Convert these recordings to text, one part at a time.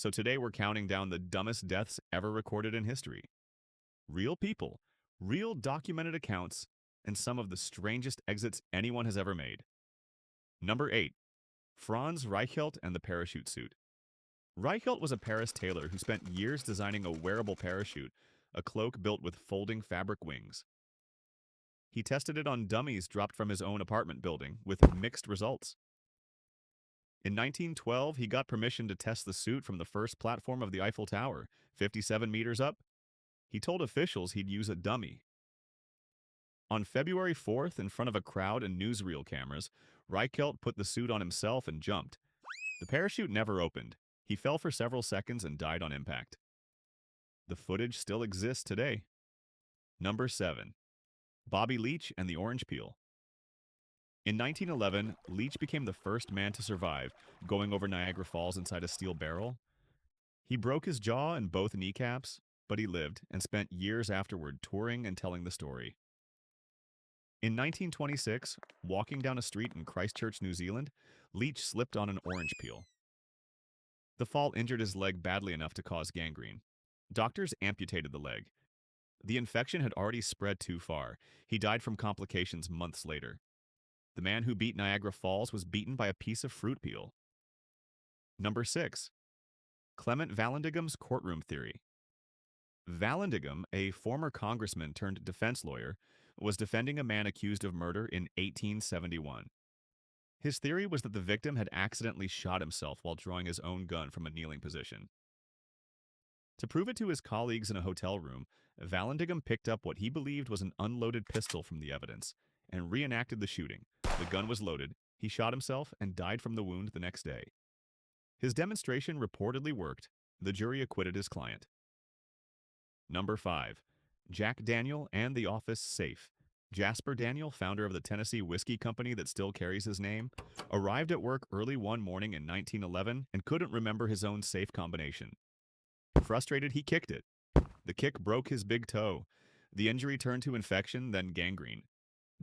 So today we're counting down the dumbest deaths ever recorded in history. Real people, real documented accounts, and some of the strangest exits anyone has ever made. Number 8. Franz Reichelt and the parachute suit. Reichelt was a Paris tailor who spent years designing a wearable parachute, a cloak built with folding fabric wings. He tested it on dummies dropped from his own apartment building, with mixed results. In 1912, he got permission to test the suit from the first platform of the Eiffel Tower, 57 meters up. He told officials he'd use a dummy. On February 4th, in front of a crowd and newsreel cameras, Reichelt put the suit on himself and jumped. The parachute never opened. He fell for several seconds and died on impact. The footage still exists today. Number 7. Bobby Leach and the orange peel. In 1911, Leach became the first man to survive, going over Niagara Falls inside a steel barrel. He broke his jaw and both kneecaps, but he lived and spent years afterward touring and telling the story. In 1926, walking down a street in Christchurch, New Zealand, Leach slipped on an orange peel. The fall injured his leg badly enough to cause gangrene. Doctors amputated the leg. The infection had already spread too far. He died from complications months later. The man who beat Niagara Falls was beaten by a piece of fruit peel. Number 6. Clement Vallandigham's courtroom theory. Vallandigham, a former congressman turned defense lawyer, was defending a man accused of murder in 1871. His theory was that the victim had accidentally shot himself while drawing his own gun from a kneeling position. To prove it to his colleagues in a hotel room, Vallandigham picked up what he believed was an unloaded pistol from the evidence and reenacted the shooting. The gun was loaded, he shot himself, and died from the wound the next day. His demonstration reportedly worked. The jury acquitted his client. Number 5. Jack Daniel and the office safe. Jasper Daniel, founder of the Tennessee whiskey company that still carries his name, arrived at work early one morning in 1911 and couldn't remember his own safe combination. Frustrated, he kicked it. The kick broke his big toe. The injury turned to infection, then gangrene.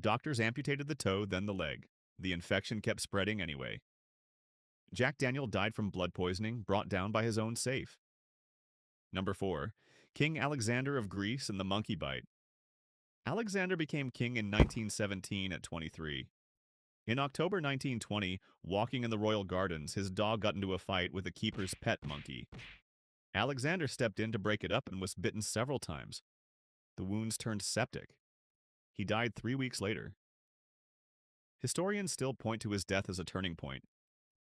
Doctors amputated the toe, then the leg. The infection kept spreading anyway. Jack Daniel died from blood poisoning brought down by his own safe. Number 4. King Alexander of Greece and the monkey bite. Alexander became king in 1917 at 23. In October 1920, walking in the royal gardens, his dog got into a fight with the keeper's pet monkey. Alexander stepped in to break it up and was bitten several times. The wounds turned septic. He died 3 weeks later. Historians still point to his death as a turning point.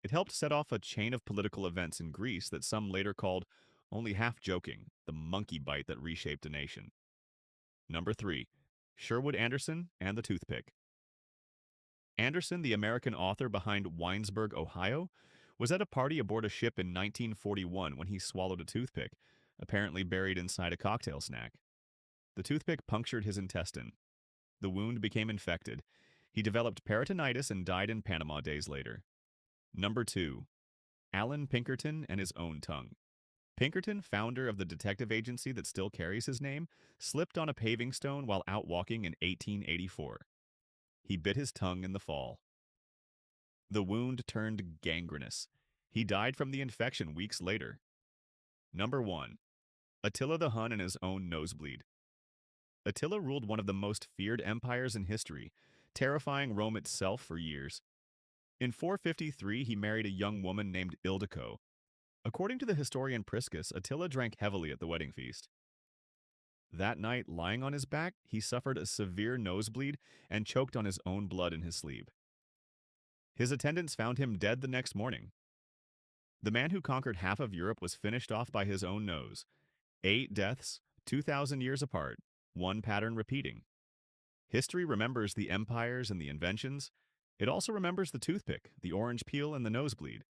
It helped set off a chain of political events in Greece that some later called, only half joking, the monkey bite that reshaped a nation. Number 3. Sherwood Anderson and the toothpick. Anderson, the American author behind Winesburg, Ohio, was at a party aboard a ship in 1941 when he swallowed a toothpick, apparently buried inside a cocktail snack. The toothpick punctured his intestine. The wound became infected. He developed peritonitis and died in Panama days later. Number 2. Alan Pinkerton and his own tongue. Pinkerton, founder of the detective agency that still carries his name, slipped on a paving stone while out walking in 1884. He bit his tongue in the fall. The wound turned gangrenous. He died from the infection weeks later. Number 1. Attila the Hun and his own nosebleed. Attila ruled one of the most feared empires in history, terrifying Rome itself for years. In 453, he married a young woman named Ildiko. According to the historian Priscus, Attila drank heavily at the wedding feast. That night, lying on his back, he suffered a severe nosebleed and choked on his own blood in his sleep. His attendants found him dead the next morning. The man who conquered half of Europe was finished off by his own nose. 8 deaths, 2,000 years apart, one pattern repeating. History remembers the empires and the inventions. It also remembers the toothpick, the orange peel, and the nosebleed.